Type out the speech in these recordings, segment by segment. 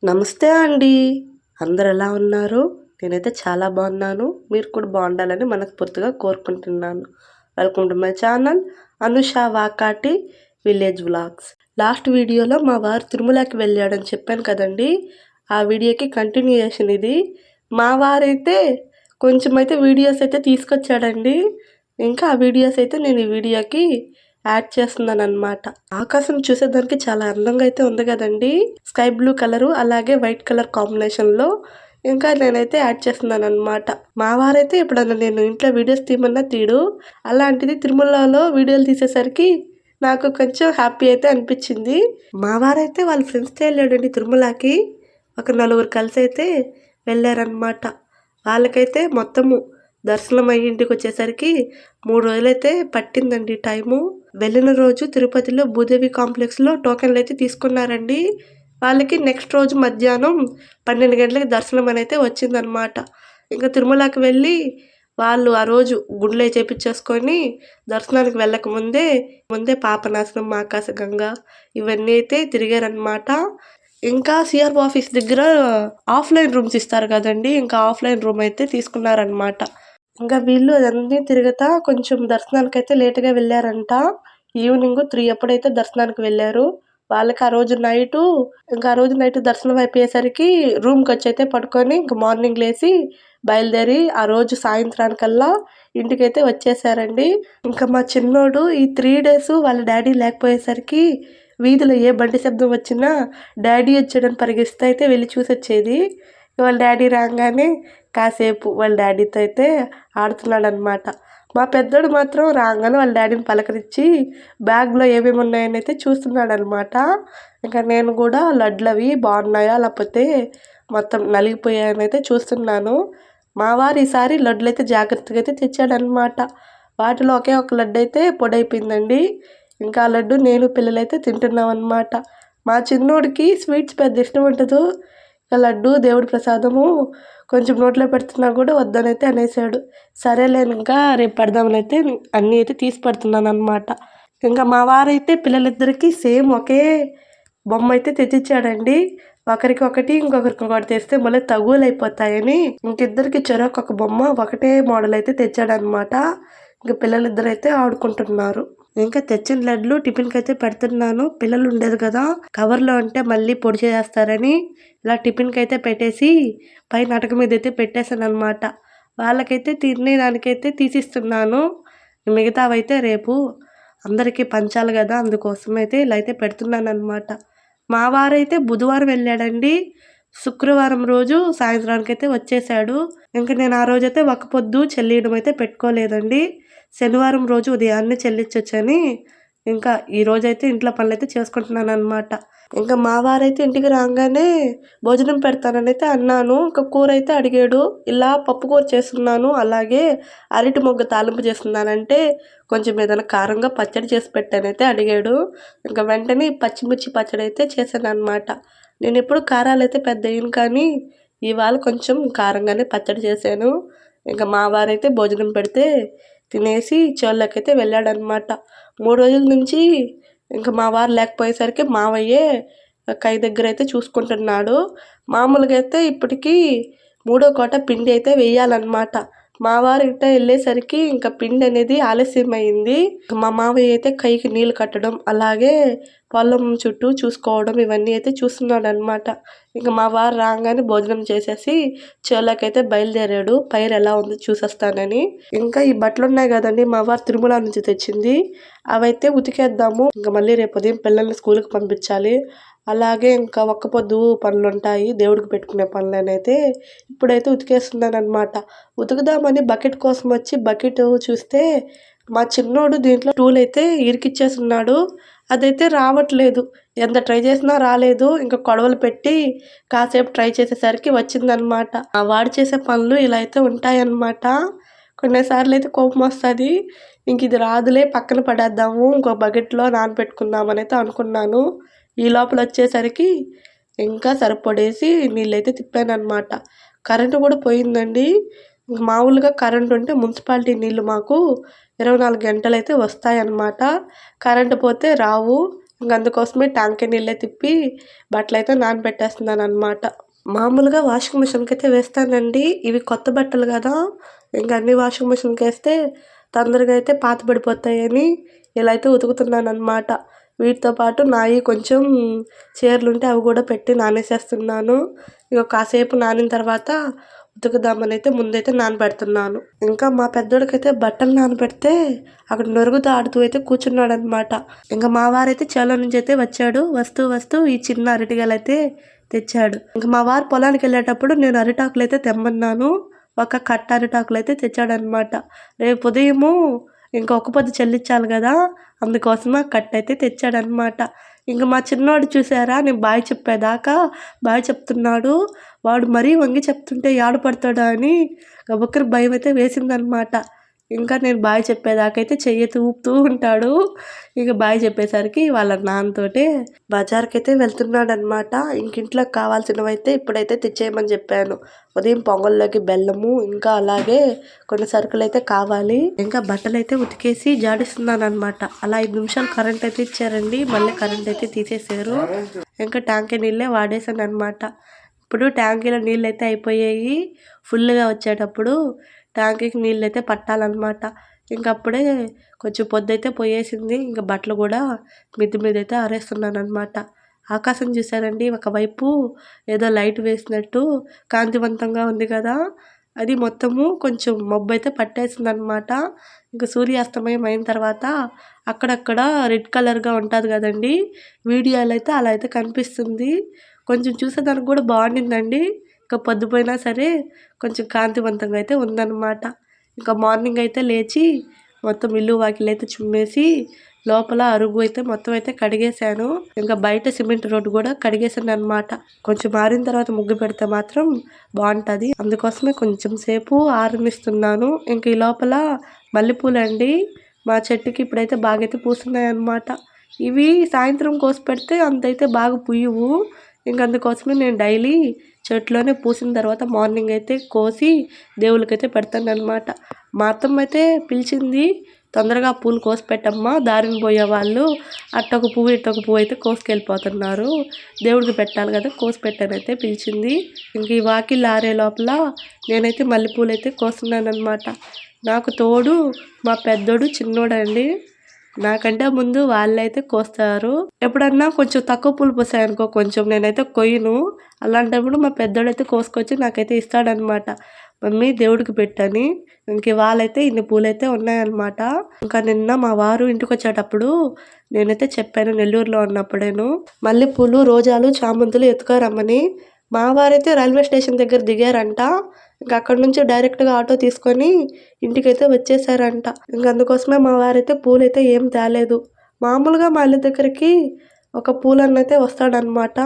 నమస్తే అండి. అందరూ ఎలా ఉన్నారు? నేనైతే చాలా బాగున్నాను. మీరు కూడా బాగుండాలని మనస్ఫూర్తిగా కోరుకుంటున్నాను. Welcome to my channel Anusha Vakati village vlogs. Last వీడియోలో మా వారు తిరుమలకి వెళ్ళాడని చెప్పాను కదండీ! ఆ వీడియోకి కంటిన్యూయేషన్ ఇది. మా వారైతే కొంచెం అయితే వీడియోస్ అయితే తీసుకొచ్చాడండి. ఇంకా ఆ వీడియోస్ అయితే నేను ఈ వీడియోకి యాడ్ చేస్తున్నానన్నమాట. ఆకాశం చూసేదానికి చాలా అందంగా అయితే ఉంది కదండి. స్కై బ్లూ కలరు అలాగే వైట్ కలర్ కాంబినేషన్లో ఇంకా నేనైతే యాడ్ చేస్తున్నాను అనమాట. మా వారైతే ఎప్పుడన్నా నేను ఇంట్లో వీడియోస్ తీయమన్నా తీయడు. అలాంటిది తిరుమలలో వీడియోలు తీసేసరికి నాకు కొంచెం హ్యాపీ అయితే అనిపించింది. మా వారైతే వాళ్ళ ఫ్రెండ్స్తో వెళ్ళాడండి తిరుమలకి. ఒక నలుగురు కలిసి అయితే వెళ్ళారనమాట. వాళ్ళకైతే మొత్తము దర్శనం అయ్యి ఇంటికి వచ్చేసరికి 3 రోజులైతే పట్టిందండి టైము. వెళ్ళిన రోజు తిరుపతిలో భూదేవి కాంప్లెక్స్లో టోకెన్లు అయితే తీసుకున్నారండి. వాళ్ళకి నెక్స్ట్ రోజు మధ్యాహ్నం 12 గంటలకి దర్శనం అయితే వచ్చిందనమాట. ఇంకా తిరుమలకి వెళ్ళి వాళ్ళు ఆ రోజు గుండ్లే చేపించేసుకొని దర్శనానికి వెళ్ళక ముందే పాపనాశనం ఆకాశగంగ ఇవన్నీ అయితే తిరిగారనమాట. ఇంకా సిఆర్ఓ ఆఫీస్ దగ్గర ఆఫ్లైన్ రూమ్స్ ఇస్తారు కదండి. ఇంకా ఆఫ్లైన్ రూమ్ అయితే తీసుకున్నారనమాట. ఇంకా వీళ్ళు అదన్నీ తిరుగుతా కొంచెం దర్శనానికైతే లేటుగా వెళ్ళారంట. ఈవినింగ్ 3 అప్పుడైతే దర్శనానికి వెళ్ళారు. వాళ్ళకి ఆ రోజు నైట్ దర్శనం అయిపోయేసరికి రూమ్కి వచ్చి అయితే పడుకొని ఇంక మార్నింగ్ లేచి బయలుదేరి ఆ రోజు సాయంత్రానికల్లా ఇంటికైతే వచ్చేసారండి. ఇంకా మా చిన్నోడు ఈ 3 డేస్ వాళ్ళ డాడీ లేకపోయేసరికి వీధిలో ఏ బండి శబ్దం వచ్చినా డాడీ వచ్చాడని పరిగెత్తుతూ అయితే వెళ్ళి చూసొచ్చేది. వాళ్ళ డాడీ రాగానే కాసేపు వాళ్ళ డాడీతో అయితే ఆడుతున్నాడనమాట. మా పెద్దోడు మాత్రం రాగానే వాళ్ళ డాడీని పలకరించి బ్యాగ్లో ఏమేమి ఉన్నాయని అయితే చూస్తున్నాడనమాట. ఇంకా నేను కూడా లడ్లు అవి బాగున్నాయా లేకపోతే మొత్తం నలిగిపోయాయని అయితే చూస్తున్నాను. మా వారు ఈసారి లడ్లు అయితే జాగ్రత్తగా అయితే తెచ్చాడనమాట. వాటిలో ఒకే ఒక లడ్డు అయితే పొడైపోయిందండి. ఇంకా ఆ లడ్డు నేను పిల్లలైతే తింటున్నాం అనమాట. మా చిన్నోడికి స్వీట్స్ పెద్ద ఇష్టం ఉండదు. లడ్డు దేవుడి ప్రసాదము కొంచెం నోట్లో పెడుతున్నా కూడా వద్దనైతే అనేసాడు. సరేలేను ఇంకా రేపు పెడదామనైతే అన్నీ అయితే తీసి పెడుతున్నాను అనమాట. ఇంకా మా వారైతే పిల్లలిద్దరికీ సేమ్ ఒకే బొమ్మ అయితే తెచ్చిచ్చాడండి. ఒకరికి ఒకటి ఇంకొకరికి ఒకటి తెస్తే మళ్ళీ తగులైపోతాయని ఇంకిద్దరికి చెరొక బొమ్మ ఒకటే మోడల్ అయితే తెచ్చాడనమాట. ఇంక పిల్లలిద్దరు అయితే ఆడుకుంటున్నారు. ఇంకా తెచ్చిన లడ్లు టిఫిన్కి అయితే పెడుతున్నాను. పిల్లలు ఉండేది కదా, కవర్లో అంటే మళ్ళీ పొడి చేస్తారని ఇలా టిఫిన్కి అయితే పెట్టేసి పైన అటక మీద అయితే పెట్టేశాను అనమాట. వాళ్ళకైతే తినేదానికైతే తీసిస్తున్నాను. మిగతావైతే రేపు అందరికీ పంచాలి కదా, అందుకోసం అయితే ఇలా అయితే పెడుతున్నాను అనమాట. మా వారైతే బుధవారం వెళ్ళాడండి. శుక్రవారం రోజు సాయంత్రానికి అయితే వచ్చేసాడు. ఇంకా నేను ఆ రోజైతే ఒక పొద్దు చెల్లియడం అయితే పెట్టుకోలేదండి. శనివారం రోజు ఉదయాన్నే చెల్లించొచ్చని ఇంకా ఈ రోజైతే ఇంట్లో పనులు అయితే చేసుకుంటున్నాను అనమాట. ఇంకా మా వారైతే ఇంటికి రాగానే భోజనం పెడతానని అయితే అన్నాను. ఇంకా కూర అయితే అడిగాడు. ఇలా పప్పు కూర చేస్తున్నాను అలాగే అరటి మొగ్గ తాలింపు చేస్తున్నానంటే కొంచెం ఏదైనా కారంగా పచ్చడి చేసి పెట్టానైతే అడిగాడు. ఇంకా వెంటనే పచ్చిమిర్చి పచ్చడి అయితే చేశాను అనమాట. నేను ఎప్పుడు కారాలు అయితే పెద్ద వేయను కానీ ఇవాళ కొంచెం కారంగానే పచ్చడి చేశాను. ఇంకా మా వారైతే భోజనం పెడితే తినేసి చేనులోకైతే వెళ్ళాడనమాట. 3 రోజుల నుంచి ఇంకా మా వారు లేకపోయేసరికి మావయ్యే కై దగ్గర అయితే చూసుకుంటున్నాడు. మామూలుగా అయితే ఇప్పటికీ 3వ కోట పిండి అయితే వేయాలన్నమాట. మా వారు ఇట్ట వెళ్ళేసరికి ఇంకా పిండి అనేది ఆలస్యమైంది. మా మావయ్య అయితే కైకి నీళ్ళు కట్టడం అలాగే పొలం చుట్టూ చూసుకోవడం ఇవన్నీ అయితే చూస్తున్నాడు అనమాట. ఇంకా మా వారు రాగానే భోజనం చేసేసి చేలోకైతే బయలుదేరాడు. పైరు ఎలా ఉంది చూసొస్తానని. ఇంకా ఈ బట్టలు ఉన్నాయి కదండి మా వారు తిరుమల నుంచి తెచ్చింది, అవైతే ఉతికేద్దాము. ఇంకా మళ్ళీ రేపు ఉదయం పిల్లల్ని స్కూల్కి పంపించాలి. అలాగే ఇంకా ఒక్క పొద్దు పనులు ఉంటాయి, దేవుడికి పెట్టుకునే పనులనైతే ఇప్పుడైతే ఉతికేస్తున్నాను అనమాట. ఉతుకుదామని బకెట్ కోసం వచ్చి బకెట్ చూస్తే మా చిన్నోడు దీంట్లో టూల్ అయితే ఇరికిచ్చేస్తున్నాడు. అదైతే రావట్లేదు. ఎంత ట్రై చేసినా రాలేదు. ఇంకా కొడవలు పెట్టి కాసేపు ట్రై చేసేసరికి వచ్చిందనమాట. ఆ వాడు చేసే పనులు ఇలా అయితే ఉంటాయన్నమాట. కొన్నిసార్లు అయితే కోపం వస్తుంది. ఇంక ఇది రాదులే పక్కన పడేద్దాము, ఇంకో బకెట్లో నానబెట్టుకుందామని అయితే అనుకున్నాను. ఈ లోపల వచ్చేసరికి ఇంకా సరిపడేసి నీళ్ళైతే తిప్పాను అనమాట. కరెంటు కూడా పోయిందండి. ఇంక మామూలుగా కరెంటు ఉంటే మున్సిపాలిటీ నీళ్ళు మాకు 24 గంటలైతే వస్తాయన్నమాట. కరెంటు పోతే రావు. ఇంక అందుకోసమే ట్యాంక్ నీళ్ళే తిప్పి బట్టలైతే నానబెట్టేస్తున్నాను అనమాట. మామూలుగా వాషింగ్ మిషన్కి అయితే వేస్తానండి. ఇవి కొత్త బట్టలు కదా, ఇంక అన్ని వాషింగ్ మిషన్కి వేస్తే తొందరగా అయితే పాత పడిపోతాయని ఇలా అయితే ఉతుకుతున్నాను అనమాట. వీటితో పాటు నాయి కొంచెం చీరలు ఉంటే అవి కూడా పెట్టి నానేసేస్తున్నాను. ఇక కాసేపు నానిన తర్వాత ఉతుకుదామని అయితే ముందైతే నానబెడుతున్నాను. ఇంకా మా పెద్దోడికైతే బట్టలు నానబెడితే అక్కడ నొరుగుతూ ఆడుతూ అయితే కూర్చున్నాడు అనమాట. ఇంకా మా వారైతే చేలో నుంచి అయితే వచ్చాడు. వస్తూ ఈ చిన్న అరటిగలు అయితే తెచ్చాడు. ఇంకా మా వారు పొలానికి వెళ్ళేటప్పుడు నేను అరిటాకులు అయితే తెమ్మన్నాను. ఒక కట్ట అరిటాకులు అయితే తెచ్చాడనమాట. రేపు ఉదయము ఇంకా ఒక పొద్దు చెల్లించాలి కదా, అందుకోసం ఆ కట్ట అయితే తెచ్చాడనమాట. ఇంక మా చిన్నోడు చూసారా, నేను బాయ్ చెప్పేదాకా బాయ్ చెప్తున్నాడు. వాడు మరీ వంగి చెప్తుంటే పడతాడా అని గబుక్కన భయం అయితే వేసిందనమాట. ఇంకా నేను బాయ్ చెప్పేదాకైతే చెయ్యి ఊపుతూ ఉంటాడు. ఇక బాయ్ చెప్పేసరికి వాళ్ళ నాన్నతోటే బజార్కి అయితే వెళ్తున్నాడు అనమాట. ఇంకింట్లోకి కావాల్సినవి అయితే ఇప్పుడైతే తెచ్చేయమని చెప్పాను. ఉదయం పొంగల్లోకి బెల్లము, ఇంకా అలాగే కొన్ని సరుకులు అయితే కావాలి. ఇంకా బట్టలు అయితే ఉతికేసి జాడిస్తున్నాను అనమాట. అలా 5 నిమిషాలు కరెంట్ అయితే ఇచ్చారండి, మళ్ళీ కరెంట్ అయితే తీసేసారు. ఇంకా ట్యాంకీ నీళ్ళే వాడేసాను అనమాట. ఇప్పుడు ట్యాంకీలో నీళ్ళు అయితే అయిపోయాయి. ఫుల్గా వచ్చేటప్పుడు ట్యాంకీకి నీళ్ళు అయితే పట్టాలన్నమాట. ఇంకప్పుడే కొంచెం పొద్దైతే పోయేసింది. ఇంకా బట్టలు కూడా మిద్ది మీద అయితే ఆరేస్తున్నాను అనమాట. ఆకాశం చూసారండి, ఒకవైపు ఏదో లైట్ వేసినట్టు కాంతివంతంగా ఉంది కదా, అది మొత్తము కొంచెం మబ్బు అయితే పట్టేసింది అనమాట. ఇంకా సూర్యాస్తమయం అయిన తర్వాత అక్కడక్కడ రెడ్ కలర్గా ఉంటుంది కదండి, వీడియోలో అయితే అలా అయితే కనిపిస్తుంది. కొంచెం చూసేదానికి కూడా బాగుండిందండి. ఇంకా పొద్దుపోయినా సరే కొంచెం కాంతివంతంగా అయితే ఉందన్నమాట. ఇంకా మార్నింగ్ అయితే లేచి మొత్తం ఇల్లు వాకిలు అయితే చుమ్మేసి లోపల అరుగు అయితే మొత్తం అయితే కడిగేశాను. ఇంకా బయట సిమెంట్ రోడ్డు కూడా కడిగేసాను అనమాట. కొంచెం మారిన తర్వాత ముగ్గు పెడితే మాత్రం బాగుంటుంది, అందుకోసమే కొంచెం సేపు ఆరనిస్తున్నాను. ఇంక ఈ లోపల మల్లెపూలు అండి, మా చెట్టుకి ఇప్పుడైతే బాగా అయితే పూస్తున్నాయి అనమాట. ఇవి సాయంత్రం కోసి పెడితే అంతైతే బాగా పుయ్యవు. ఇంక అందుకోసమే నేను డైలీ చెట్లోనే పూసిన తర్వాత మార్నింగ్ అయితే కోసి దేవుళ్ళకైతే పెడతాను అనమాట. మా అత్తమ్మ అయితే పిలిచింది, తొందరగా పూలు కోసి పెట్టమ్మా, దారిని పోయే వాళ్ళు అట్టొక పువ్వు ఇట్టొక పువ్వు అయితే కోసుకెళ్ళిపోతున్నారు, దేవుడికి పెట్టాలి కదా, కోసి పెట్టానైతే పిలిచింది. ఇంక ఈ వాకిళ్ళు ఆరే లోపల నేనైతే మల్లెపూలు అయితే కోస్తున్నాను అనమాట. నాకు తోడు మా పెద్దోడు చిన్నోడండి, నాకంటే ముందు వాళ్ళైతే కోస్తారు. ఎప్పుడన్నా కొంచెం తక్కువ పూలు పోసాయనుకో కొంచెం నేనైతే కొయ్యను. అలాంటప్పుడు మా పెద్దోడైతే కోసుకొచ్చి నాకైతే ఇస్తాడనమాట. మమ్మీ దేవుడికి పెట్టని. ఇంక వాళ్ళైతే ఇన్ని పూలైతే ఉన్నాయన్నమాట. ఇంకా నిన్న మా వారు ఇంటికి వచ్చేటప్పుడు నేనైతే చెప్పాను, నెల్లూరులో ఉన్నప్పుడేను, మల్లెపూలు, రోజాలు, చామంతులు ఎత్తుకోరమ్మని. మా వారైతే రైల్వే స్టేషన్ దగ్గర దిగారంట. ఇంకా అక్కడ నుంచి డైరెక్ట్గా ఆటో తీసుకొని ఇంటికైతే వచ్చేసారంట. ఇంక అందుకోసమే మా వారైతే పూలైతే ఏం తేలేదు. మామూలుగా మా ఇల్లు దగ్గరికి ఒక పూలన్న అయితే వస్తాడనమాట.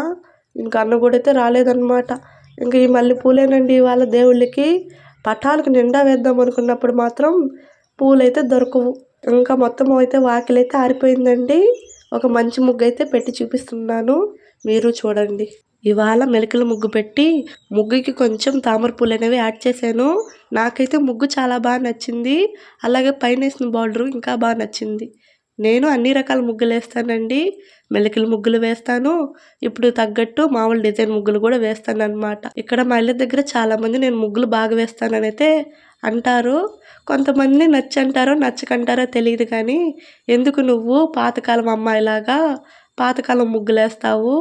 ఇంకా అన్న కూడా అయితే రాలేదన్నమాట. ఇంక ఈ మల్లె పూలేనండి వాళ్ళ దేవుళ్ళకి పటాలకు నిండా వేద్దాం అనుకున్నప్పుడు మాత్రం పూలైతే దొరకవు. ఇంకా మొత్తం అయితే వాకిలైతే ఆరిపోయిందండి. ఒక మంచి ముగ్గు అయితే పెట్టి చూపిస్తున్నాను, మీరు చూడండి. ఇవాళ మెలికల ముగ్గు పెట్టి ముగ్గుకి కొంచెం తామర పూలు అనేవి యాడ్ చేశాను. నాకైతే ముగ్గు చాలా బాగా నచ్చింది. అలాగే పైన వేసిన బార్డరు ఇంకా బాగా నచ్చింది. నేను అన్ని రకాల ముగ్గులు వేస్తానండి. మెలికల ముగ్గులు వేస్తాను, ఇప్పుడు తగ్గట్టు మామూలు డిజైన్ ముగ్గులు కూడా వేస్తాను అనమాట. ఇక్కడ మా ఇళ్ళ దగ్గర చాలామంది నేను ముగ్గులు బాగా వేస్తానని అయితే అంటారు. కొంతమంది నచ్చంటారో నచ్చకంటారో తెలియదు, కానీ ఎందుకు నువ్వు పాతకాలం అమ్మాయిలాగా పాతకాలం ముగ్గులు వేస్తావు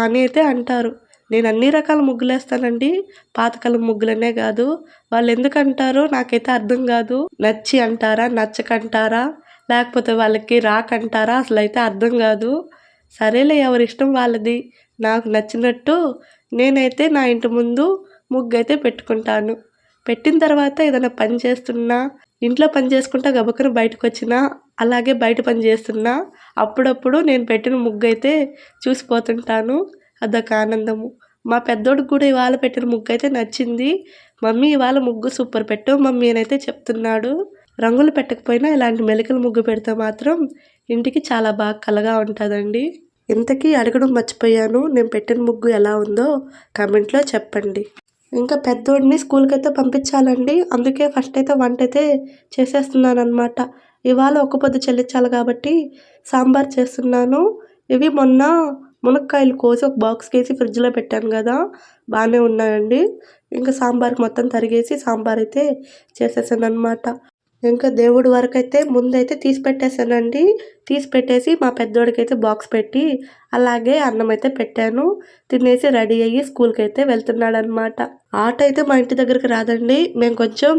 అని అయితే అంటారు. నేను అన్ని రకాల ముగ్గులు వేస్తానండి, పాతకాలం ముగ్గులనే కాదు. వాళ్ళు ఎందుకు అంటారో నాకైతే అర్థం కాదు. నచ్చి అంటారా, నచ్చకంటారా, లేకపోతే వాళ్ళకి రాకంటారా, అసలు అయితే అర్థం కాదు. సరేలే, ఎవరి ఇష్టం వాళ్ళది. నాకు నచ్చినట్టు నేనైతే నా ఇంటి ముందు ముగ్గు అయితే పెట్టుకుంటాను. పెట్టిన తర్వాత ఏదైనా పని చేస్తున్నా, ఇంట్లో పని చేసుకుంటా గబక్కన బయటకు వచ్చినా, అలాగే బయట పని చేస్తున్నా అప్పుడప్పుడు నేను పెట్టిన ముగ్గు అయితే చూసిపోతుంటాను. అదొక ఆనందము. మా పెద్దోడికి కూడా ఇవాళ పెట్టిన ముగ్గు అయితే నచ్చింది. మమ్మీ ఇవాళ ముగ్గు సూపర్ పెట్టావు మమ్మీ అని అయితే చెప్తున్నాడు. రంగులు పెట్టకపోయినా ఇలాంటి మెలికల ముగ్గు పెడితే మాత్రం ఇంటికి చాలా బాగా కలగా ఉంటుందండి. ఇంతకీ అడగడం మర్చిపోయాను, నేను పెట్టిన ముగ్గు ఎలా ఉందో కామెంట్లో చెప్పండి. ఇంకా పెద్దోడిని స్కూల్కి అయితే పంపించాలండి, అందుకే ఫస్ట్ అయితే వంట అయితే చేసేస్తున్నాను అనమాట. ఇవాళ ఒక్క పొద్దు చెల్లించాలి కాబట్టి సాంబార్ చేస్తున్నాను. ఇవి మొన్న మునక్కాయలు కోసి ఒక బాక్స్‌కేసి ఫ్రిడ్జ్‌లో పెట్టాను గదా! బానే ఉన్నాయండి. ఇంకా సాంబార్‌కి మొత్తం తరిగేసి సాంబారైతే చేసేసాననమాట. ఇంకా దేవుడి వరకైతే ముందైతే తీసి పెట్టేసానండి. తీసి పెట్టేసి మా పెద్దోడికైతే బాక్స్ పెట్టి, అలాగే అన్నమైతే పెట్టాను. తినేసి రెడీ అయ్యి స్కూల్‌కైతే వెళ్తున్నాడనమాట. ఆటో అయితే మా ఇంటి దగ్గరికి రాదండి. మేము కొంచెం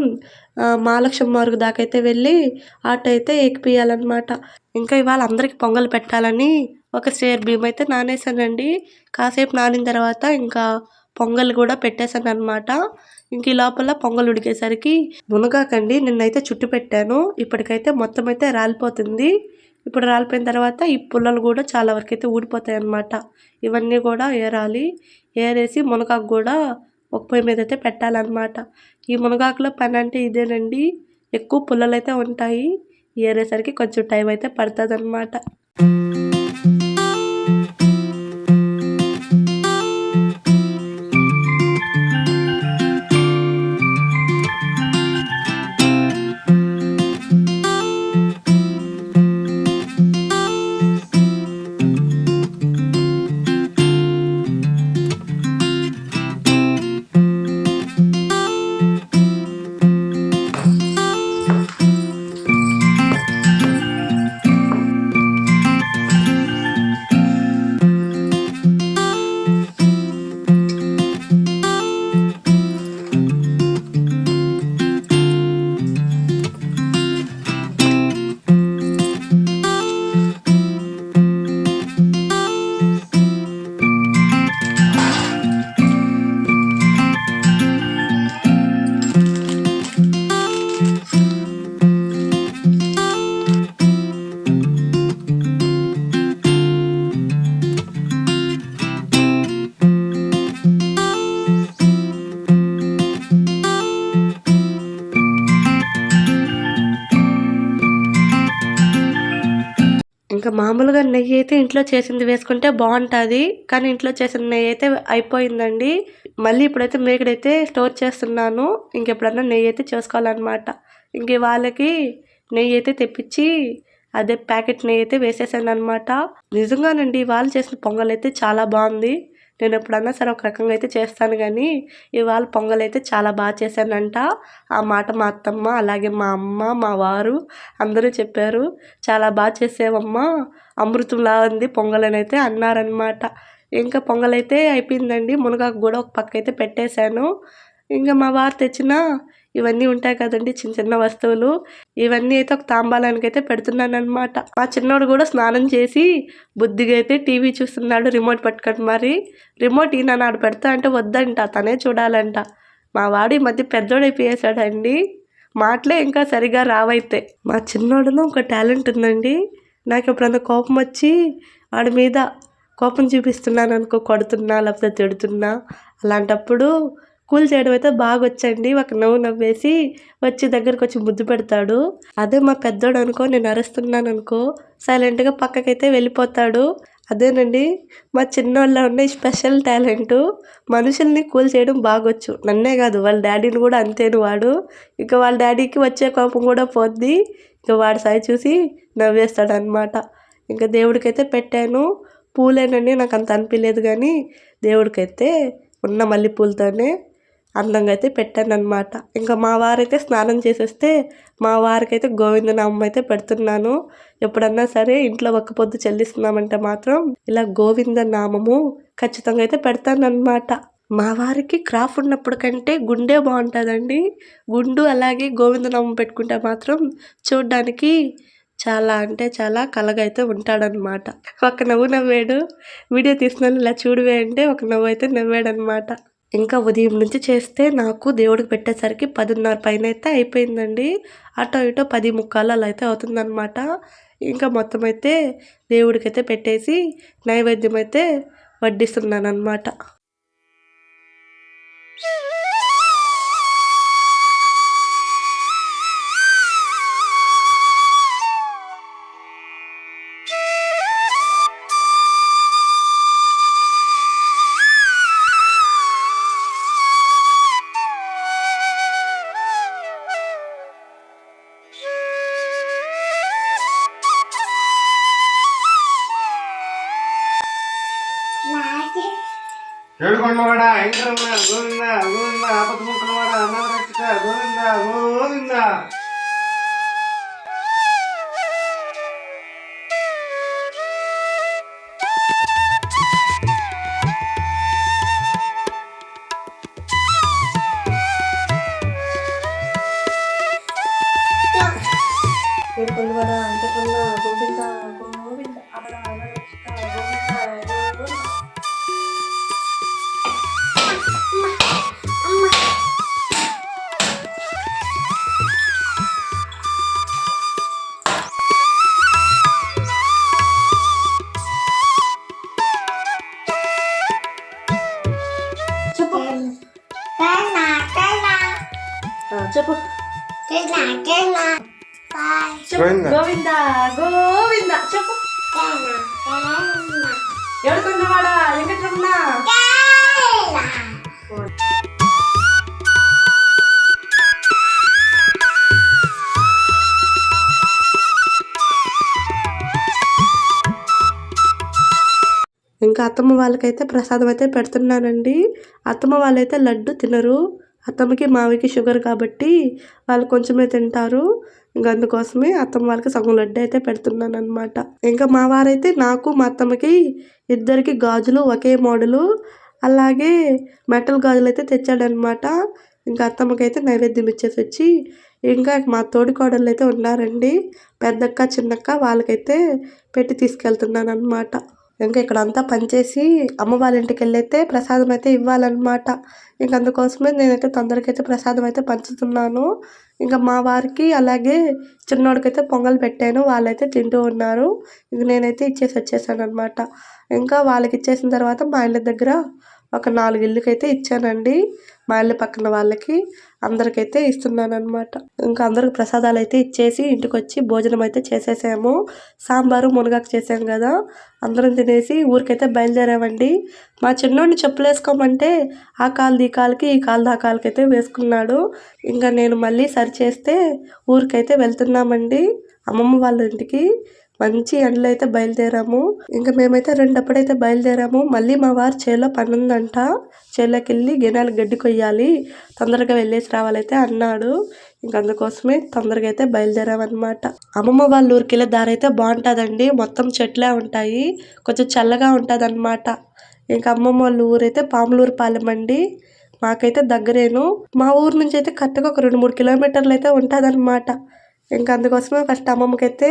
మహాలక్ష్మి మార్గ్ దాకైతే వెళ్ళి ఆటో అయితే ఎక్కిపియాలనమాట. ఇంకా ఇవాళ అందరికి పొంగల్ పెట్టాలని ఒక సేరు బియ్యమైతే నానేసానండి. కాసేపు నానిన తర్వాత ఇంకా పొంగల్ గూడా పెట్టేసాననమాట. ఇంక ఈ లోపల పొంగల్ ఉడికేసరికి మునగాకండి నిన్నైతే చుట్టు పెట్టాను. ఇప్పటికైతే మొత్తం అయితే రాలిపోతుంది. ఇప్పుడు రాలిపోయిన తర్వాత ఈ పుల్లలు గూడా చాలా వరకైతే ఊడిపోతాయన్నమాట. ఇవన్నీ గూడా ఏరాలి. ఏరేసి మునగాకు గూడా ఒక పొయ్యి మీదైతే పెట్టాలన్నమాట. ఈ మునగాకులో పనంటే ఇదేనండి. ఎక్కువ పుల్లలైతే ఉంటాయి. ఏరేసరికి కొంచెం టైం అయితే పడతదనమాట. ఇంకా మామూలుగా నెయ్యయితే ఇంట్లో చేసింది వేసుకుంటే బావుంటాది. కానీ ఇంట్లో చేసిన నెయ్యయితే అయిపోయిందండి. మళ్ళీ ఇప్పుడైతే మీగడైతే స్టోర్ చేస్తున్నాను. ఇంకెప్పుడన్నా నెయ్యయితే చేసుకోవాలనమాట. ఇంక వాళ్ళకి నెయ్యయితే తెప్పిచ్చి అదే ప్యాకెట్ నెయ్యయితే వేసేసాననమాట. నిజంగానండి వాళ్ళు చేసిన పొంగలైతే చాలా బావుంది. నేనెప్పుడన్నా సరే ఒక రకంగా అయితే చేస్తాను గానీ, ఇవాళ పొంగలైతే చాలా చేశానంట. ఆ మాట మా అత్తమ్మ, అలాగే మా అమ్మ, మా వారు అందరూ చెప్పారు. చాలా చేసావమ్మా, అమృతంలా ఉంది పొంగలనైతే అన్నారనమాట. ఇంకా పొంగలైతే అయిపోయిందండి. మునగాకు గూడా ఒక పక్కైతే పెట్టేశాను. ఇంక మా వారు తెచ్చిన ఇవన్నీ ఉంటాయి కదండీ చిన్న చిన్న వస్తువులు. ఇవన్నీ అయితే ఒక తాంబాలానికైతే పెడుతున్నాననమాట. మా చిన్నోడు గూడా స్నానం చేసి బుద్ధిగా అయితే టీవీ చూస్తున్నాడు రిమోట్ పట్టుకొని మరి. రిమోట్ ఈయన నాడు పెడతా అంటే వద్దంట. తనే చూడాలంట. మా వాడు ఈ మధ్య పెద్దోడైపోయేసాడండి. మాటలే ఇంకా సరిగ్గా రావైతే. మా చిన్నోడిలో ఒక టాలెంట్ ఉందండి. నాకెప్పుడన్నా కోపమొచ్చి వాడి మీద కోపం చూపిస్తున్నాననుకో, కొడుతున్నా లేకపోతే తిడుతున్నా, అలాంటప్పుడు కూల్ చేయడం అయితే బాగొచ్చండి. ఒక నవ్వు నవ్వేసి వచ్చి దగ్గరకొచ్చి ముద్దు పెడతాడు. అదే మా పెద్దోడనుకో నేను అరుస్తున్నాననుకో సైలెంట్‌గా పక్కకైతే వెళ్ళిపోతాడు. అదేనండి మా చిన్నోళ్ళలో ఉన్న ఈ స్పెషల్ టాలెంటు. మనుషుల్ని కూల్ చేయడం బాగొచ్చు. నన్నే గాదు వాళ్ళ డ్యాడీని గూడా అంతేను వాడు. ఇక వాళ్ళ డ్యాడీకి వచ్చే కోపం గూడా పోద్ది. ఇక వాడి సాయి చూసి నవ్వేస్తాడనమాట. ఇంక దేవుడికైతే పెట్టాను. పూలేనండి నాకంత అనిపియలేదు గానీ, దేవుడికైతే ఉన్న మల్లెపూలతోనే అందంగా అయితే పెట్టాననమాట. ఇంకా మా వారైతే స్నానం చేసేస్తే, మా వారికైతే గోవిందనామం అయితే పెడుతున్నాను. ఎప్పుడన్నా సరే ఇంట్లో ఒక్క పొద్దు చెల్లిస్తున్నామంటే మాత్రం ఇలా గోవింద నామము ఖచ్చితంగా అయితే పెడతాననమాట. మా వారికి క్రాఫ్ ఉన్నప్పుడు కంటే గుండే బావుంటదండి. గుండు అలాగే గోవిందనామం పెట్టుకుంటే మాత్రం చూడ్డానికి చాలా అంటే చాలా కళగా అయితే ఉంటాడనమాట. ఒక నవ్వు నవ్వాడు. వీడియో తీస్తున్నాను ఇలా చూడవే అంటే ఒక నవ్వు అయితే నవ్వాడనమాట. ఇంకా ఉదయం నుంచి చేస్తే నాకు దేవుడికి పెట్టేసరికి 10:30 పైనైతే అయిపోయిందండి. అటో ఇటో 10:45 అలా అయితే అవుతుందనమాట. ఇంకా మొత్తం అయితే దేవుడికైతే పెట్టేసి నైవేద్యం అయితే వడ్డిస్తున్నాననమాట. ఏడుకొండవాడ వెంకటరమణ గోవింద గోవింద ఆపద ముక్కలవాడ అన్నరక్షక గోవింద గోవింద. ఏడుకొండవాడ వెంకటరమణ గోవింద గోవింద ఆపద అన్నరక్షక గోవింద గోవింద. చెప్పు చెప్పు గోవింద గోవింద చెప్పు. ఏడుకొండవాడ వెంకటరమణ. ఇంకా అత్తమ్మ వాళ్ళకైతే ప్రసాదం అయితే పెడుతున్నానండి. అత్తమ్మ వాళ్ళైతే లడ్డు తినరు. అత్తమ్మకి మావికి షుగర్ కాబట్టి వాళ్ళు కొంచెమే తింటారు. ఇంకా అందుకోసమే అత్తమ్మ వాళ్ళకి సగం లడ్డు అయితే పెడుతున్నాను అనమాట. ఇంకా మా వారైతే నాకు మా అత్తమ్మకి ఇద్దరికి గాజులు ఒకే మోడలు అలాగే మెటల్ గాజులు అయితే తెచ్చాడనమాట. ఇంకా అత్తమ్మకైతే నైవేద్యం ఇచ్చేసి వచ్చి ఇంకా మా తోడికోడళ్ళు అయితే ఉన్నారండి, పెద్దక్క చిన్నక్క, వాళ్ళకైతే పెట్టి తీసుకెళ్తున్నాను అనమాట. ఇంకా ఇక్కడ అంతా పనిచేసి అమ్మ వాళ్ళ ఇంటికి వెళ్ళైతే ప్రసాదం అయితే ఇవ్వాలన్నమాట. ఇంక అందుకోసమే నేనైతే తొందరగా అయితే ప్రసాదం అయితే పంచుతున్నాను. ఇంకా మా వారికి అలాగే చిన్నోడికైతే పొంగల్ పెట్టాను, వాళ్ళైతే తింటూ ఉన్నారు. ఇంక నేనైతే ఇచ్చేసి వచ్చేసాను అనమాట. ఇంకా వాళ్ళకి ఇచ్చేసిన తర్వాత మా ఇళ్ళ దగ్గర ఒక 4 ఇళ్ళకైతే ఇచ్చానండి. మా ఇళ్ళ పక్కన వాళ్ళకి అందరికైతే ఇస్తున్నాను అనమాట. ఇంకా అందరికి ప్రసాదాలు అయితే ఇచ్చేసి ఇంటికి వచ్చి భోజనం అయితే చేసేసాము. సాంబారు మునగాకు చేసాం కదా, అందరం తినేసి ఊరికైతే బయలుదేరామండి. మా చిన్నోడిని చెప్పులు వేసుకోమంటే ఆ కాలు ఈ కాలుకి ఈ కాలు ఆ కాలుకైతే వేసుకున్నాడు. ఇంకా నేను మళ్ళీ సరి చేస్తే ఊరికైతే వెళ్తున్నామండి అమ్మమ్మ వాళ్ళ ఇంటికి. మంచి ఎండలో అయితే బయలుదేరాము. ఇంకా మేమైతే 2 అప్పుడైతే బయలుదేరాము. మళ్ళీ మా వారు చేలో పని ఉందంట, చేలోకి వెళ్ళి గిన్నెలు గడ్డి కొయ్యాలి, తొందరగా వెళ్ళేసి రావాలైతే అన్నాడు. ఇంక అందుకోసమే తొందరగా అయితే బయలుదేరామన్నమాట. అమ్మమ్మ వాళ్ళ ఊరికి వెళ్ళే దారి అయితే బాగుంటుందండి, మొత్తం చెట్లే ఉంటాయి, కొంచెం చల్లగా ఉంటుంది అనమాట. ఇంకా అమ్మమ్మ వాళ్ళ ఊరైతే పాములూరు పాలెం అండి, మాకైతే దగ్గరేను. మా ఊరు నుంచి అయితే కరెక్ట్గా ఒక 2-3 కిలోమీటర్లు అయితే ఉంటుంది అనమాట. ఇంకా అందుకోసమే ఫస్ట్ అమ్మమ్మకైతే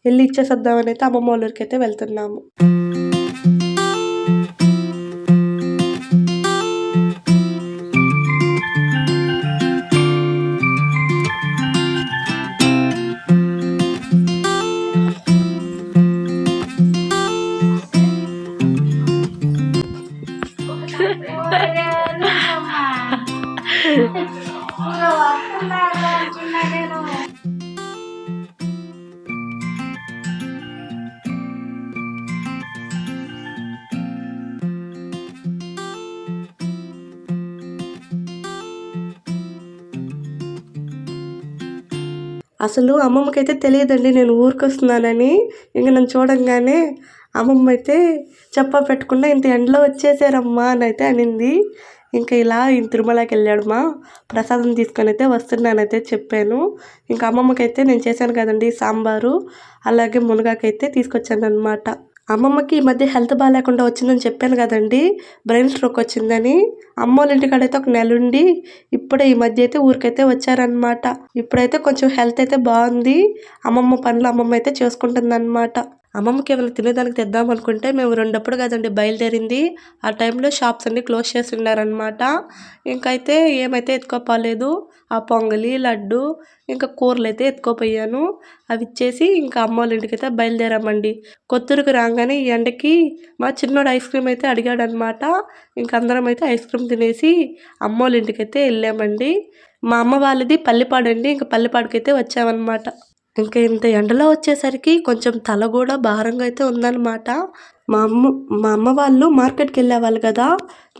వెళ్ళి ఇచ్చేసొద్దామని అయితే అమ్మమ్మ వాళ్ళ ఊరికి అయితే వెళ్తున్నాము. అసలు అమ్మమ్మకైతే తెలియదండి నేను ఊరికి వస్తున్నానని. ఇంక నన్ను చూడంగానే అమ్మమ్మ అయితే చెప్పా పెట్టకుండా ఇంత ఎండలో వచ్చేసారమ్మా అని అయితే అనింది. ఇంకా ఇలా తిరుమలకి వెళ్ళాడుమా, ప్రసాదం తీసుకొని అయితే వస్తున్నానైతే చెప్పాను. ఇంకా అమ్మమ్మకైతే నేను చేశాను కదండి సాంబారు అలాగే మునగాకైతే తీసుకొచ్చాను అనమాట. అమ్మమ్మకి ఈ మధ్య హెల్త్ బాగాలేకుండా వచ్చిందని చెప్పాను కదండి, బ్రెయిన్ స్ట్రోక్ వచ్చిందని. అమ్మోళ్ళ ఇంటికాడైతే ఒక నెల ఉండి ఇప్పుడే ఈ మధ్య అయితే ఊరికైతే వచ్చారనమాట. ఇప్పుడైతే కొంచెం హెల్త్ అయితే బాగుంది, అమ్మమ్మ పనులు అమ్మమ్మ అయితే చేసుకుంటుంది అనమాట. అమ్మమ్మకి ఏమైనా తినేదానికి తెద్దాం అనుకుంటే మేము 2 అప్పుడు కదండి బయలుదేరింది, ఆ టైంలో షాప్స్ అన్నీ క్లోజ్ చేసి ఉన్నారనమాట. ఇంకైతే ఏమైతే ఎత్తుకోపోలేదు, ఆ పొంగలి లడ్డు ఇంకా కూరలు అయితే ఎత్తుకోపోయాను. అవి ఇచ్చేసి ఇంకా అమ్మ వాళ్ళ ఇంటికైతే బయలుదేరామండి. కొత్తూరుకు రాగానే ఈ ఎండకి మా చిన్నోడు ఐస్ క్రీమ్ అయితే అడిగాడనమాట. ఇంక అందరం అయితే ఐస్ క్రీమ్ తినేసి అమ్మ వాళ్ళ ఇంటికైతే వెళ్ళామండి. మా అమ్మ వాళ్ళది పల్లిపాడు అండి, ఇంకా పల్లిపాడుకైతే వచ్చామన్నమాట. ఇంకా ఇంత ఎండలో వచ్చేసరికి కొంచెం తల కూడా భారంగా అయితే ఉందన్నమాట. మా అమ్మ వాళ్ళు మార్కెట్కి వెళ్ళేవాళ్ళు కదా,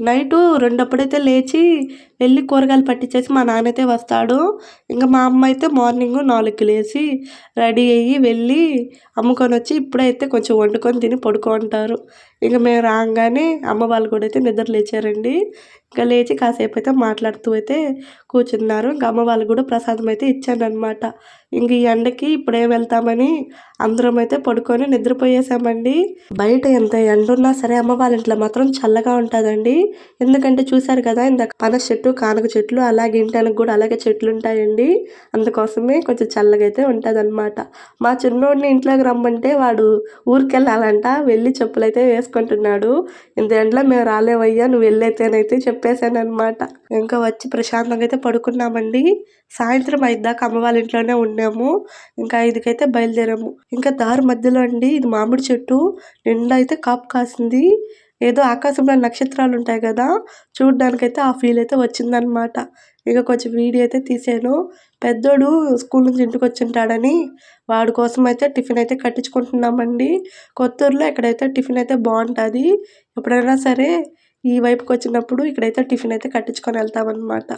నైటు 2 అప్పుడైతే లేచి వెళ్ళి కూరగాయలు పట్టించేసి మా నాన్న అయితే వస్తాడు. ఇంకా మా అమ్మ అయితే మార్నింగ్ 4కి లేచి రెడీ అయ్యి వెళ్ళి అమ్ముకొని వచ్చి ఇప్పుడైతే కొంచెం వండుకొని తిని పడుకుంటారు. ఇంక మేము రాగానే అమ్మ వాళ్ళు కూడా అయితే నిద్ర లేచారండి. ఇంకా లేచి కాసేపు అయితే మాట్లాడుతూ అయితే కూర్చున్నారు. ఇంకా అమ్మ వాళ్ళు కూడా ప్రసాదం అయితే ఇచ్చానమాట. ఇంక ఈ ఎండకి ఇప్పుడేం వెళ్తామని అందరం అయితే పడుకొని నిద్రపోయేసామండి. బయట ఎంత ఎండ ఉన్నా సరే అమ్మ వాళ్ళ ఇంట్లో మాత్రం చల్లగా ఉంటుందండి. ఎందుకంటే చూసారు కదా ఇందాక పనస చెట్టు, కానక చెట్లు, అలాగే ఇంటానికి కూడా అలాగే చెట్లు ఉంటాయండి. అందుకోసమే కొంచెం చల్లగా అయితే ఉంటుందన్నమాట. మా చిన్నోడిని ఇంట్లోకి రమ్మంటే వాడు ఊరికెళ్ళాలంట, వెళ్ళి చెప్పులైతే వేసుకుంటున్నాడు. ఇంత ఎండలో మేము రాలేవయ్యా, నువ్వు వెళ్ళైతేనైతే చెప్పేశాను అనమాట. ఇంకా వచ్చి ప్రశాంతంగా అయితే పడుకున్నామండి. సాయంత్రం 5 దాకా అమ్మ వాళ్ళ ఇంట్లోనే ఉన్నాము. ఇంకా 5కి అయితే బయలుదేరాము. ఇంకా దారి మధ్యలో అండి ఇది మామిడి చెట్టు నిండా అయితే కాపు కాసింది. ఏదో ఆకాశంలో నక్షత్రాలు ఉంటాయి కదా, చూడ్డానికైతే ఆ ఫీల్ అయితే వచ్చిందనమాట. ఇక కొంచెం వీడియో అయితే తీసాను. పెద్దోడు స్కూల్ నుంచి ఇంటికి వచ్చింటాడని వాడి కోసం అయితే టిఫిన్ అయితే కట్టించుకుంటున్నామండి. కొత్తూరులో ఇక్కడైతే టిఫిన్ అయితే బాగుంటుంది. ఎప్పుడైనా సరే ఈ వైపుకి వచ్చినప్పుడు ఇక్కడైతే టిఫిన్ అయితే కట్టించుకొని వెళ్తామన్నమాట.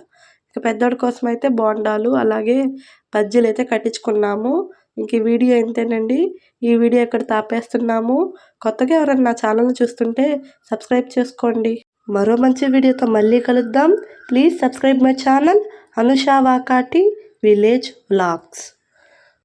ఇక పెద్దోడి కోసం అయితే బోండాలు అలాగే బజ్జీలు అయితే కట్టించుకున్నాము. ఇంక ఈ వీడియో ఇంతేనండి. ఈ వీడియో ఇక్కడ తాపేస్తున్నాము. కొత్తగా ఎవరైనా నా ఛానల్ని చూస్తుంటే సబ్స్క్రైబ్ చేసుకోండి. మరో మంచి వీడియోతో మళ్ళీ కలుద్దాం. Please subscribe my channel Anusha Vakati village vlogs.